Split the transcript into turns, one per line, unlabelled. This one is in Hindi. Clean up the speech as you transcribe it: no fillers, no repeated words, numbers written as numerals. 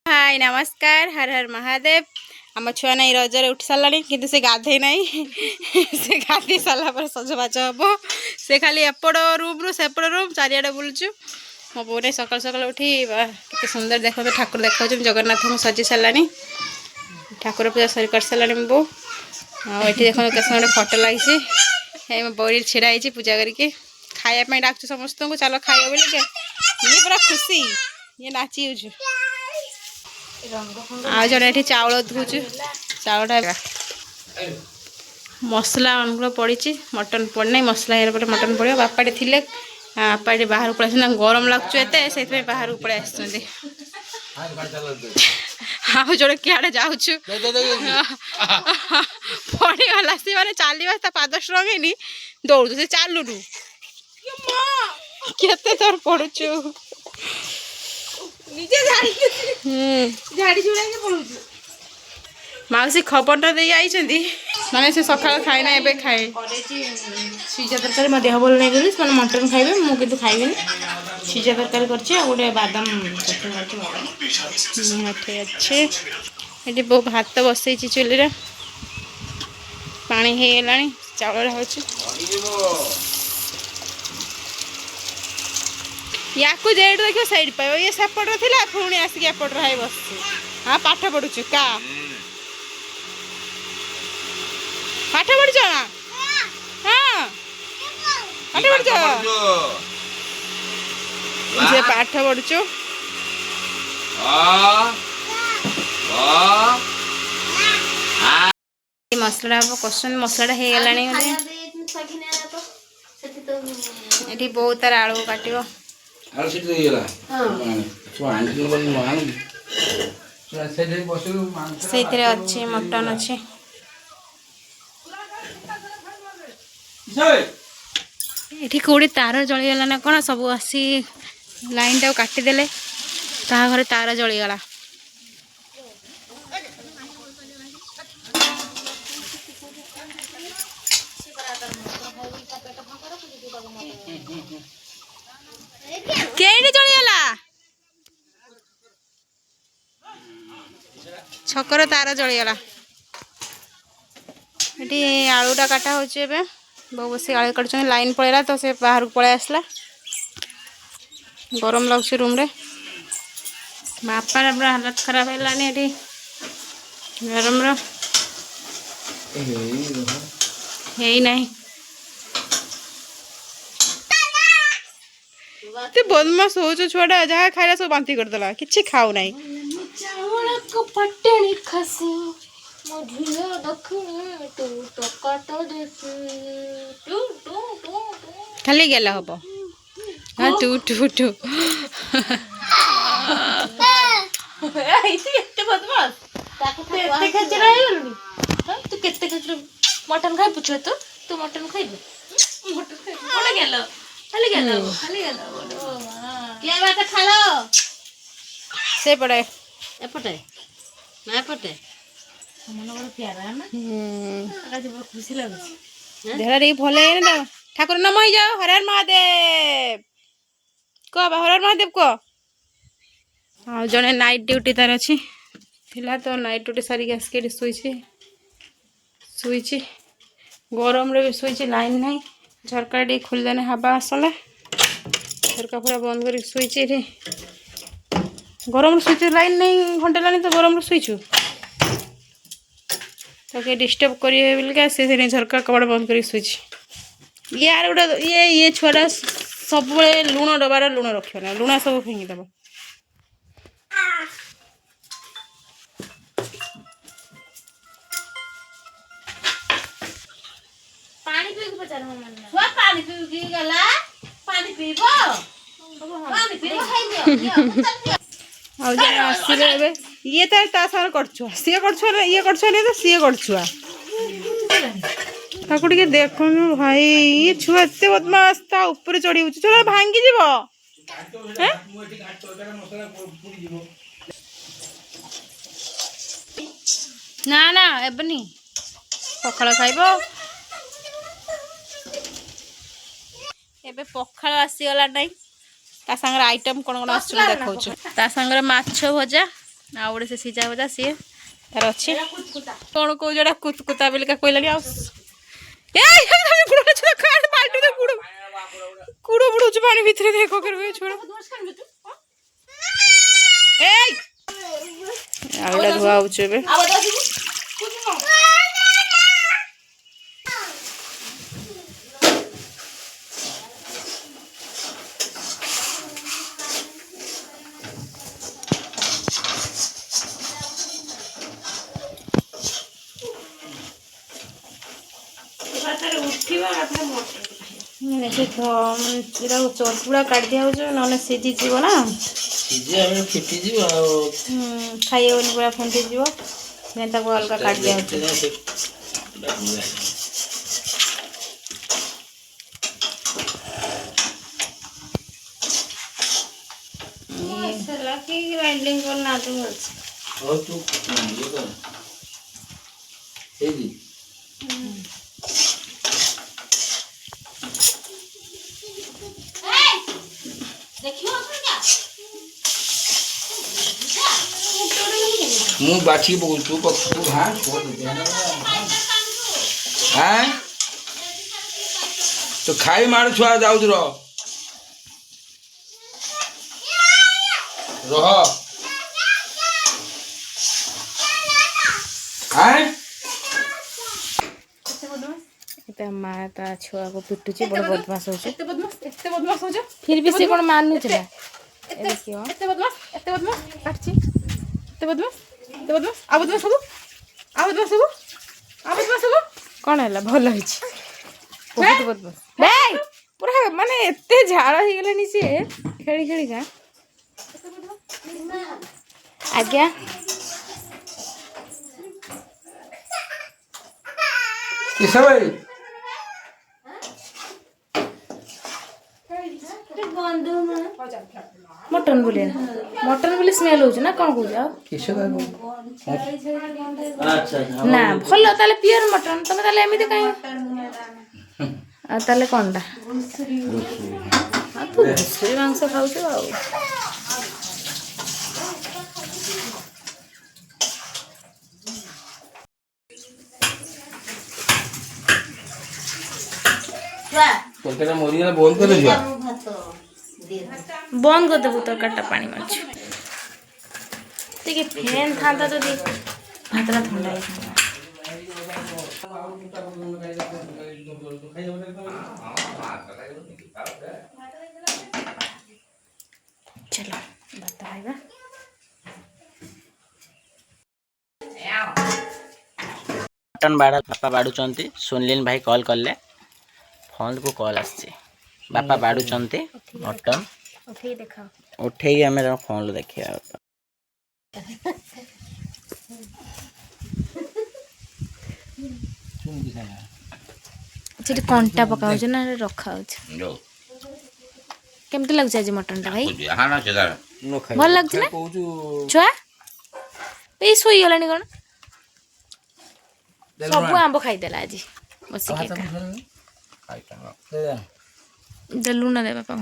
हाय नमस्कार हर हर महादेव। आम छुआ नहीं रजरे उठी सारा कि से गाधे नहीं से गाधे सारा पर सजबाज हम से खाली एपट रूम रु सेपट रूम चारिड़े बुलुचु। मो बो नहीं सकाल सकाल उठी के सुंदर देख ठाकुर देखा जगन्नाथ को सजी सारा ठाकुर पूजा सरी कर सारा मो बो ये देख के फटो लगी मो बौरी छिड़ा पूजा करके खायापी डाक समस्त को चलो खाइए बोल ये पूरा खुशी ये नाची आ जड़े चाउल धुचु चाउलटा मसला अनुकूल पड़ी मटन पड़ना मसला पर मटन पड़ो बापाटे थे बापाटे बाहर पड़े गरम लगुचे से बाहर पड़े आसते हाँ जोड़े क्या जाऊँ पड़गला सी मैंने चलवा पाद स्ट्रंग दौड़ू से चलुनु केते तोर पड़ुचु मौसी खबरटा दे आई माने से सकाळ खाइना एबे खाए सिजा तरकारी मो देह बोल नहीं बोली मैंने मटन खाइबे मु किंतु खाइबेनी सिजा तरकारी करछि आ गोटे बादाम चटनी करछि अच्छे एटी बो भात बसई चुली रे पानी हे गेलानी चावल होछि या जेड देखो साइड पाइब ये सेपट थी पुणी आसिक एपट रहा बस हाँ पाठ पढ़ुचु का पाठ पढ़ुच ना हाँ पाठ पढ़ुच से पाठ पढ़ुचु मसला कसन मसला हो गला ये बहुत तार आलू काट से अच्छे मटन अच्छे ये कौटे तार जलीगला ना कौन सब आसी लाइन टाक काटिदेले घर तार जलीगला केडी जलीगला छकर तार जलीगला ये आलूटा काटा हो बहु बस आलू काट लाइन पड़ेगा तो से बाहर पलि आसला गरम लगे रूम रे बापार पूरा हालत खराब है गरम नहीं ते बदमाश हो छुआटा जहाँ खाइला सब बांती करदेला किसी खाऊ ना खाली गेला हम हाँ टू टू टू
मटन खाई पूछ तू मटन खाइबू
से पड़े
एपटे ना एपटे मन बड़ा प्यारा है ना खुशी लगे
देहरा भल है ठाकुर नम हो जाओ हर हर महादेव कह हर हर महादेव कह हाँ जड़े नाइट ड्यूटी तार अच्छी तो नाइट ड्यूटी सारिक आसिक शुई गरम रे भी शुई लाइन ना झरका टे खोलदेने हवा आसला झरका पूरा बंद कर शुई गरम शुई लाइन नहीं घंटे लानी तो गरम शुईचु तो के डिस्टर्ब करिए बोलिका से झरका कबाड़ बंद कर शुई यार गोटे ये छुआटा सब लुण डबार लुण रखियो ना लुण सब फिंगिदेव
पानी पी पचार पानी पी गला पानी पीब पानी पीब खाई
आसवे ये तार करछुआ सी करछुआ ये करछुआ नहीं तो सी करछुआ ताको टिके देखो भाई ये छुआ एत बदमाश ता ऊपर चढ़ी हो चलो भांगी जीव ना ना एबनी पखाल खाइब एबे पखाल आसीगला नहीं ता संगे आइटम कौन कौन आस देखा ता संगे माछ भजा आ गोटे से सिझा भजा सी तार अच्छी कौन कौ जोड़ा कुतकुता बेलिका कहलानी कुड़ बुड़ू पानी भितर देख छोड़ आउला धुआ होचे बे चटपुड़ा काट दिया ना सीझी जीव ना खाई पूरा फेंटी जीव अलग काट दिया ग्राइंडिंग करना
मुँह बाछी बोल तू पक्कू हाँ छोड़ देते हैं हाँ तो खाई मार छुआ जाऊ रह
माँ ता छुआ को पिटुची बड़ बदमाश हो फिर भी से कौन मानू चला कौन है भल बहुत बदमाश पूरा माने एते झाड़ हो गलानी सी खेली खेली का आज्ञा
किसे भाई
मटन बोले स्मेल हो ना कौन कह
किसे का
ना भल ताले प्योर मटन तुम ताले एमिति कहीं ताले कौनटा तू घुसुरी मांस खाऊ आ
तोके मोरी ना बंद कर दिया
बंद कर देबू तरकाटा पानी मारछ ठीक फैन था तो भातटा ठंडा चलो भात खाइबा
मटन बाड़ा बापा बाड़ुचंती सुनलिन भाई कॉल करले फोन को कॉल आसी बापा बाड़ुचंती मटन
उठे देखा
उठे आम फोन देखिए
कंटा पका ना रखा केमती लगुच आज मटन टा भाई भल लगुच ना छुआ ये शोई गलानी कौन सब आंब खाईदेला आज बसिक लुण दे बापा